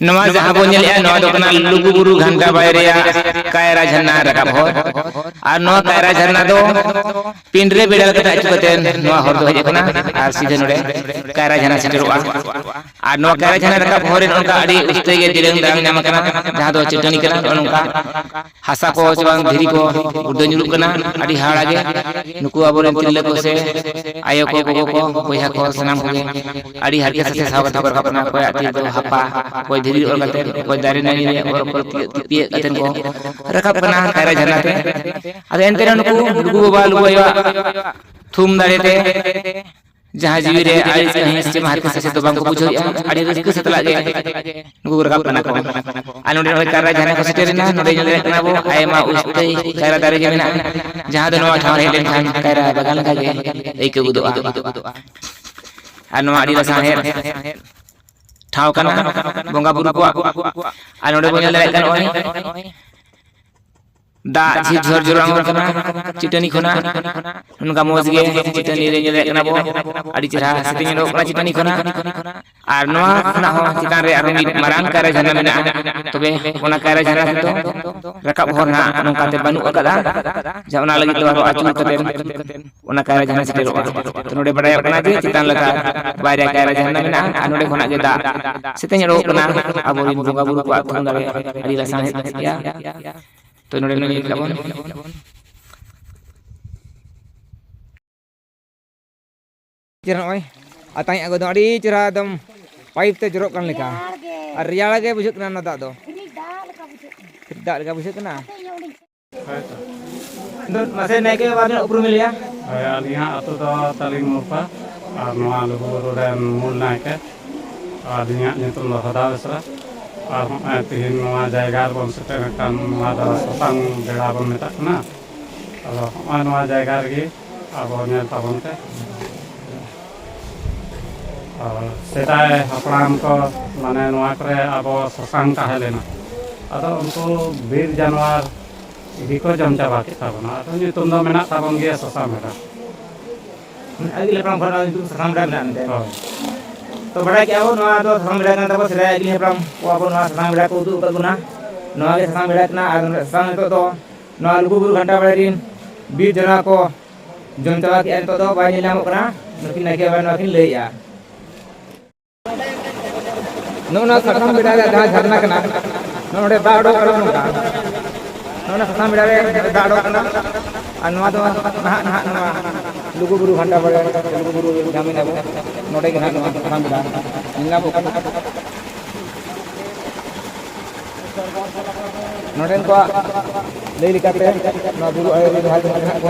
नवा जहां बो नेले नवा दो कना लुगुबुरु घंटा बायरे कायरा झरना रकाब हो और नवा कायरा झरना दो पिंडरे बेडल कटा चुकते नवा हर दो हेज कना और सीधे नोडे कायरा झरना सेटरोआ और नवा कायरा झरना रकाब होरे उनका अड़ी उस्ते गे दिरंग दांग नाम कना जहां दो चटनी कना उनका हासा को चबांग धीरी को उर्दो जुलुक कना अड़ी हाड़ा गे नुकु अबोरेन तिरले को से आयो को गोगो को बोया को सनाम को अड़ी हर के साथे साव कथा रकाब कना कोई अति दो हप्पा कोई धीरी और कते कोई दारी नानी रे और पर तिपिए कतेन को रकाब कना कायरा झरना ते अदे एनते नुकु लुगु बाबा लुगु आया थुम दारे ते जहां जीवी रे आइस कहीं से मार के ससे तो बांग को बुझो अड़ी रिस्क सतला गे नुगु रकाब कना को आनुडे होय कायरा झरना को सेटेरना नोडे जले कना बो आयमा उस्ते कायरा दारे जे मेना जहां दो नवा ठाव हेलेन खान कायरा बगान का गे एके गुदो आ अड़ी रसा हे ठाव कना बोंगा बुरु को आनुडे बो जले कन ओय दा झी झर जोरांग कना चिटनी खना उनका मोज गे चिटनी रे जले कना बो अड़ी चरा सेटिंग रो कना चिटनी खना और नवा खना हो चितान रे आरो मिट मारांग कायरा झरना मेना तबे ओना कायरा झरना तो रकाब हर ना नोंका ते बानु अकदा जा ओना लगी तो आचुर कते ओना कायरा झरना सेटेरो तो नोडे बडाय कना जे चितान लगा बायरे कायरा झरना मेना नोडे खना गे दा सेटिंग रो कना अबो बोंगा बुरु को आथुन दारे अड़ी रसा हे या तो नोडे नोडे लाबन चरा ओय आताई आगो दो अड़ी चरा दम पाइप ते जरो कन लेका और रियाला गे बुझक ना दा दो दा लगा बुझक ना दो मासे नेके बारे ऊपर मिलिया अलिया अतो दो तालिंग मोपा और नवा लुगुबुरु रेन मूल नायके अलिया नितुम दो हदा बेसरा और तिहिन नवा जायगा बन सेटेर कान नवा दो सतांग बेड़ा बन मेताक ना अलो नवा जायगा रे आबो नेल ताबन ते सेदाय हपड़ाम को माने नवा करे आबो ससांग ताहेलेना अदो उनको बीर जानवर इदी को जम चाबा के ताबना अदो नितुम दो मेना ताबन गे ससा मेरा अगले प्लान भरा itu ससांग मेना नते तो बड़ा क्या हो नवा दो ससांग मेना kan तबो सेदाय अगले प्लान को आबो नवा ससांग मेना को उदु उतना नवा गे ससांग मेना ना और ससांग तो नवा लुगुबुरु घंटा बायरिन बीर जना को जम चाबा के तो दो बाय निलामो कना नकिन नाके बाय नकिन लैया नोना ससांग मेना जहां झरना कना नोडे दाडो करो नोका नोना ससांग मेना रे दाडो कना और नवा दो ना नवा लुगुबुरु घंटा बाय लुगुबुरु जामिन आबो नोडे गे ना नवा ससांग मेना निलामो कना नोडेन को लई लिकाते ना बुरु आयो जहां जहां को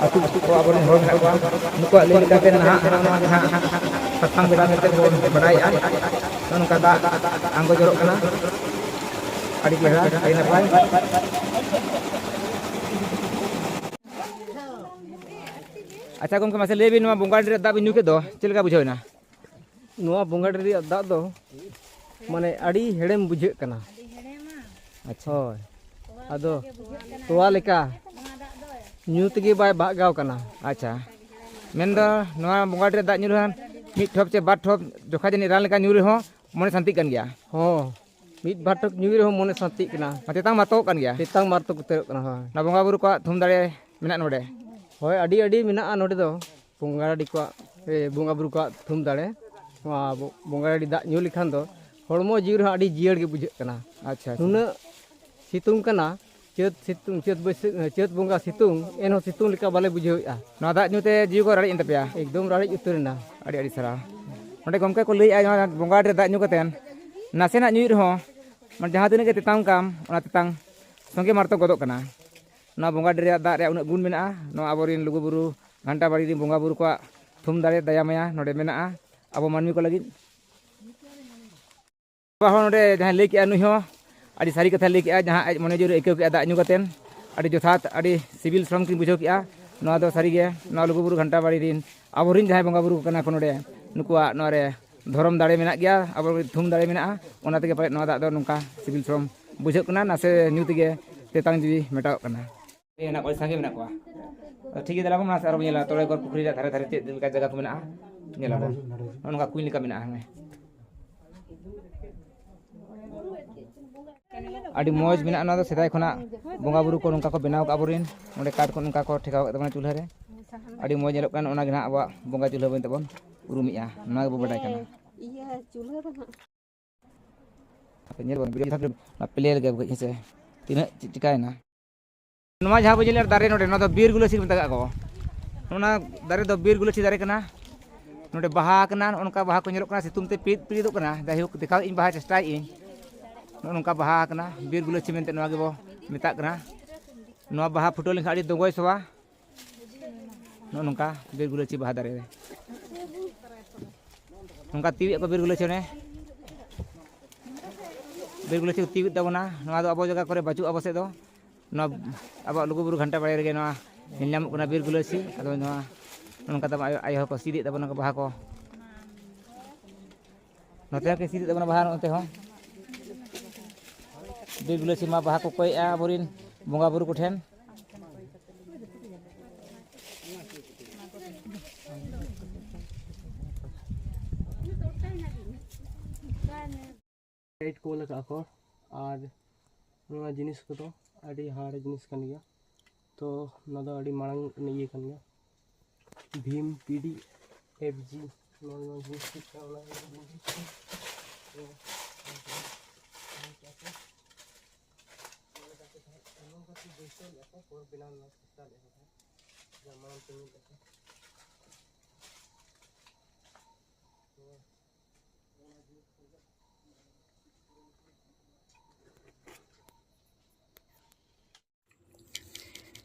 अतु को आबो ने होर को नुको लई लिकाते ना नवा जहां ससांग मेना मेते को बडाया नोनका दा आंगो जरो कना अड़ी मेरा आई नपाय अच्छा गमके मासे लेबी नवा बोंगाडी रे दा बिनु के दो चलका बुझावना नवा बोंगाडी रे दा दो माने अड़ी हेड़ेम बुझे कना अच्छा अदो तोवा लेका न्यूत गे बाय भागाव कना अच्छा मेंदो नवा बोंगाडी रे दा न्युरहान मिट ठोप चे बाट ठोप जोखा जनी रान लेका न्युरे हो मने शांति कन गया हो मिट बाटक न्यूरे हो मने शांति कना तेतांग मातो कन गया तेतांग मारतो कुते कना हो ना बोंगा बुरु को थुम दाड़े मेना नोडे होय अड़ी अड़ी मेना नोडे दो बोंगाडी को बोंगा बुरु को थुम दाड़े वा बोंगाडी दा न्यू लिखान दो हड़मो जीव अड़ी जियड़ गे बुझे कना अच्छा नुना सितुंग कना चेत बोंगा सितुंग एनो सितुंग लेका बाले बुझेआ ना दा न्यूते जीव को रड़ी इन तपया एकदम राड़ी उतरना अड़ी अड़ी सरा नोडे गमके को लई आ बोंगाडी रे दा न्यू कतेन नासेना न्यू रहो मन जहां दिन के तेतांग काम ओना तेतांग संगे मारतो गदो कना ना बोंगाडी रे दा रे उना गुण मेना नो आबोरिन लुगुबुरु घंटा बाड़ी रे बोंगा बुरु को थुम दाड़े दया माया नोडे मेना आबो मानमी को लगी बाहो नोडे जहां लई के नुई हो अड़ी सारी कथा लई के जहां मने जोर एके के दा न्यू कतेन अड़ी जोथात अड़ी सिविल श्रम की बुझो किया नवा दो सारी गे नवा लुगुबुरु घंटा बाड़ी रिन आबोरिन जहां बोंगा बुरु कना को नोडे नुकुआ नोरे धरम दाड़े मेना गया अब थुम दाड़े मेना ओना तेगे पाले नवा दा दो नोंका सिविल श्रम बुझो कना नासे न्यू तेगे तेतांग जीवी मेटाव कना एना कोई संगे मेना को ठीक है दलाबो नासे आरो नेला तोड़े गोर पुखरी रा धारे धारे ते दिल का जगह को मेना नेला नोंका कुई लेका मेना हमें ᱟᱹᱰᱤ ᱢᱚᱡᱽ ᱢᱮᱱᱟᱜᱼᱟ ᱱᱚᱣᱟ ᱫᱚ ᱥᱮᱫᱟᱭ ᱠᱷᱚᱱᱟᱜ ᱵᱚᱸᱜᱟ ᱵᱩᱨᱩ ᱠᱚ ᱱᱚᱝᱠᱟ ᱠᱚ ᱵᱮᱱᱟᱣ ᱠᱟᱜ ᱟᱵᱚᱨᱮᱱ ᱚᱸᱰᱮ ᱠᱟᱴ ᱠᱚ ᱱᱚᱝᱠᱟ ᱠᱚ ᱴᱷᱮᱠᱟᱣ ᱠᱟᱜ ᱛᱟᱵᱚᱱᱟ ᱪᱩᱞᱦᱟᱹ ᱨᱮ ᱟᱹᱰᱤ ᱢᱚᱡᱽ ᱧᱮᱞᱚᱜ ᱠᱟᱱ ᱚᱱᱟ ᱜᱮ ᱱᱟᱦᱟᱜ ᱟᱵᱚᱣᱟᱜ ᱵᱚᱸᱜᱟ ᱪᱩᱞᱦᱟᱹ ᱢᱮᱱᱛᱮ ᱵᱚᱱ ᱩᱨᱩᱢᱮᱜᱼᱟ ᱱᱚᱣᱟ ᱜᱮᱵᱚ ᱵᱟᱰᱟᱭ ᱠᱟᱱᱟ iya chulha dah ᱧᱮᱞ ᱵᱚᱱ ᱯᱞᱮ ᱞᱮᱜᱮ ᱠᱟᱹᱡ ᱦᱮᱸᱥᱮ ᱛᱤᱱᱟᱹᱜ ᱪᱤᱠᱟᱭᱮᱱᱟ ᱱᱚᱣᱟ ᱡᱟᱦᱟᱸ ᱵᱚ ᱧᱮᱞᱮᱫ ᱫᱟᱨᱮ ᱱᱚᱰᱮ ᱱᱚᱣᱟ ᱫᱚ ᱵᱤᱨ ᱜᱩᱞᱟᱹᱪᱤ ᱠᱚ ᱢᱮᱛᱟᱜ ᱠᱚ ᱚᱱᱟ ᱫᱟᱨᱮ ᱫᱚ ᱵᱤᱨ ᱜᱩᱞᱟᱹᱪᱤ ᱫᱟᱨᱮ ᱠᱟᱱᱟ ᱱᱚᱰᱮ ᱵᱟᱦᱟ ᱠᱟᱱᱟ ᱚᱱᱠᱟ ᱵᱟᱦᱟ ᱠᱚ ᱧᱮᱞᱚᱜ ᱠᱟᱱᱟ ᱥᱤᱛᱩᱝ ᱛᱮ ᱯᱤᱲᱤᱫᱚᱜ ᱠᱟᱱᱟ ᱡᱟᱭᱦᱳᱠ ᱫᱮᱠᱷᱟᱣ ᱤᱧ ᱵᱟᱦᱟ ᱪᱮᱥᱴᱟᱭᱮᱫ ᱤᱧ ᱱᱚᱝᱠᱟ ᱵᱟᱦᱟ ᱠᱟᱱᱟ ᱵᱤᱨ ᱜᱩᱞᱟᱹᱪᱤ ᱢᱮᱱᱛᱮ ᱱᱚᱣᱟ ᱜᱮᱵᱚ ᱢᱮᱛᱟᱜ ᱠᱟᱱᱟ ᱱᱚᱣᱟ ᱵᱟᱦᱟ ᱯᱷᱩᱴᱟᱹᱣ ᱞᱮᱱᱠᱷᱟᱱ ᱟᱹᱰᱤ ᱫᱚᱜᱚᱭ ᱥᱚᱣᱟ ᱱᱚᱜᱼᱚ ᱱᱚᱝᱠᱟ ᱵᱤᱨ ᱜᱩᱞᱟᱹᱪᱤ ᱵᱟᱦᱟ ᱫᱟᱨᱮ ᱨᱮ ᱱᱚᱝᱠᱟ ᱛᱤᱣᱮᱫ ᱠᱚ ᱵᱤᱨ ᱜᱩᱞᱟᱹᱪᱤ ᱚᱱᱮ ᱵᱤᱨ ᱜᱩᱞᱟᱹᱪᱤ ᱠᱚ ᱛᱤᱣᱮᱫ ᱛᱟᱵᱚᱱᱟ ᱱᱚᱣᱟ ᱫᱚ ᱟᱵᱚ ᱡᱟᱭᱜᱟ ᱠᱚᱨᱮ ᱵᱟᱹᱪᱩᱜᱼᱟ ᱟᱵᱚ ᱥᱮᱫ ᱫᱚ ᱱᱚᱣᱟ ᱟᱵᱚᱣᱟᱜ ᱞᱩᱜᱩᱵᱩᱨᱩ ᱜᱷᱟᱱᱴᱟ ᱵᱟᱲᱮ ᱨᱮᱜᱮ ᱱᱚᱣᱟ ᱧᱮᱞ ᱧᱟᱢᱚᱜ ᱠᱟᱱᱟ ᱵᱤᱨ ᱜᱩᱞᱟᱹᱪᱤ ᱟᱫᱚ ᱱᱚᱣᱟ ᱱᱚᱝᱠᱟ ᱛᱟᱵᱚᱱ ᱟᱭᱳ ᱦᱚᱸᱠᱚ ᱥᱤᱫᱮᱫ ᱛᱟᱵᱚᱱᱟ ᱵᱟᱦᱟ ᱠᱚ ᱱᱚᱛᱮ ᱦᱚᱸᱠᱚ ᱥᱤᱫᱮᱫ ᱛᱟᱵᱚᱱᱟ ᱵᱟᱦᱟ ᱱᱚᱛᱮ ᱦᱚᱸ ᱵᱤᱨ ᱜᱩᱞᱟᱹᱪᱤ ᱢᱟ ᱵᱟᱦᱟ ᱠᱚ ᱠᱚᱭᱮᱜᱼᱟ ᱟᱵᱚᱨᱮᱱ ᱵᱚᱸᱜᱟ ᱵᱩᱨᱩ ᱠᱚᱴᱷᱮᱱ लाइट को लगा को और नवा जिनिस को तो अड़ी हार्ड जिनिस कन गया तो ना दो अड़ी मांग ये कन गया भीम पीडी एफजी नवा जिनिस को ना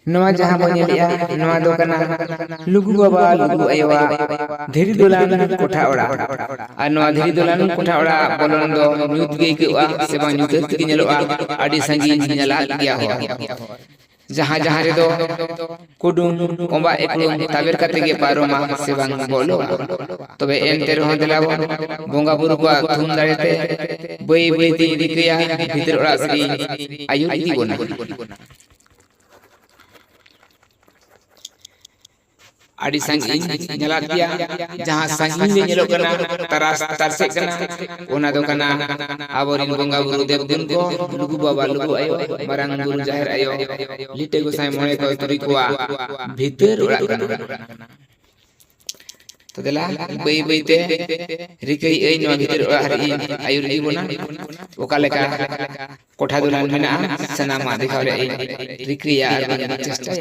नवा जहां बो नेलिया नवा दो कना लुगु बाबा लुगु आयोवा धीरी दोलान कोठा ओड़ा और नवा धीरी दोलान कोठा ओड़ा बोलन दो न्यूत गे केवा से बा न्यूत के नेलोआ आडी संगी नेला गया हो जहां जहां रे दो कुडुम ओबा एकलुम ताबेर काते गे पारोमा से बांग बोलो तबे एनते रहो देलाबो बोंगा बुरु को थुम दाड़ेते बई बई ती दिकया भीतर ओड़ा सरी आयु दी बोना आड़ी संगी नेला दिया जहां संगी ने नेलो कना तरास तरसे कना ओना दो कना आबोरिन बोंगा बुरु देवगुन को लुगु बाबा लुगु आयो मारांग बुरु जाहिर आयो लिटे गोसाई मोणे को तुरी कोआ भीतर ओड़ा कना तो देला बई बईते रिकई एई नवा भीतर ओड़ा हरि आयु री बोना ओका लेका कोठा दुलान मेना सनामा दिखाव रे रिक्रिया आर चेष्टा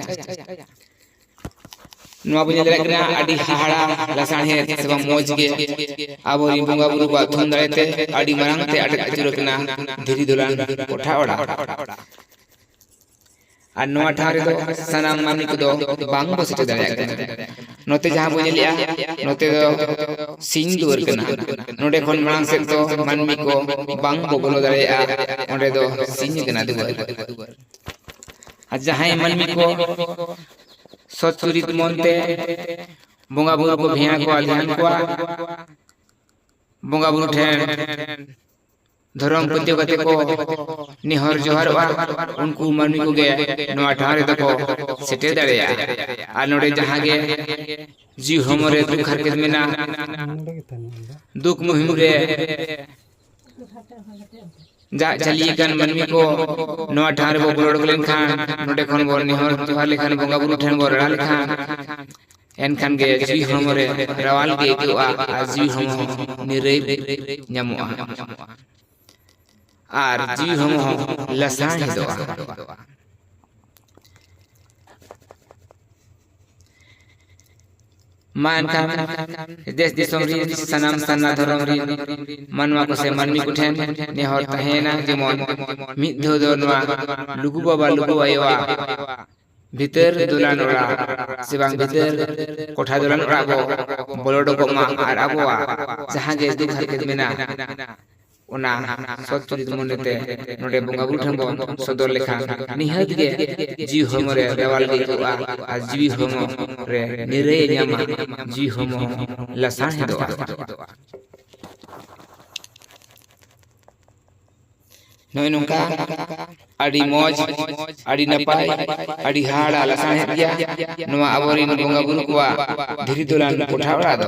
नवा बुझे लगना आडी हाड़ा लसाण है सब मौज के आबोरी बोंगा बुरु को थुन दायते आडी मारंग ते आटे अचुरकना धीरी दुलान कोठा ओड़ा और नवा ठारे दो सनाम मानी को दो बांग बो सेटे दाया नोते जहां बुझे लिया नोते दो सिंग दुवर कना नोडे खन मांग से तो मानमी को बांग बो बोलो दाया ओंडे दो सिंग कना दुवर आ जहां मानमी को सचुरित मनते बोंगा बुरु को भिया को ध्यान को बोंगा बुरु ठेन धर्म पत्य कते को निहर जोहरवा उनको मानमी को गे नवा ठारे तको सेटे दाड़ेया आ नोडे जहां गे जी हमरे दुख हरकत मेना दुख मुहिम रे जा चलिए कन मनमी को नवा ठार बो बोलड़ गलेन खान नोडे खन बो निहर जोहार लेखान बोंगा बुरु ठेन बो रड़ा लेखान एन खान गे जी हमरे रवाल गे केवा जी हम निरे ᱧᱟᱢᱚᱜᱼᱟ आर जी हम लसाण हिदोआ मान खान देश दिसोम री सनाम सन्ना धर्म री मनवा को से मनमी को ठेन नेहर तहेना जेमन मिद धो दो नवा लुगु बाबा लुगु आयोवा भीतर दुलान ओड़ा सिबांग भीतर कोठा दुलान ओड़ा बो बोलोडो को मा आर आबोआ जहां गे दुख हरकत मेना ओना सचुरित मनते नोडे बोंगा बुरु ठेन बो सदर लेखा निहत गे जी हमरे देवाल गे कोआ आ जीवी हम रे निरे ᱧᱟᱢᱟ जी हम लसाण हिदोआ नोय नोंका आडी मौज आडी नपाय आडी हाड़ा लसाण हिदिया नोवा आबोरिन बोंगा बुरु कोआ धीरी दोलान कोठा ओड़ा दो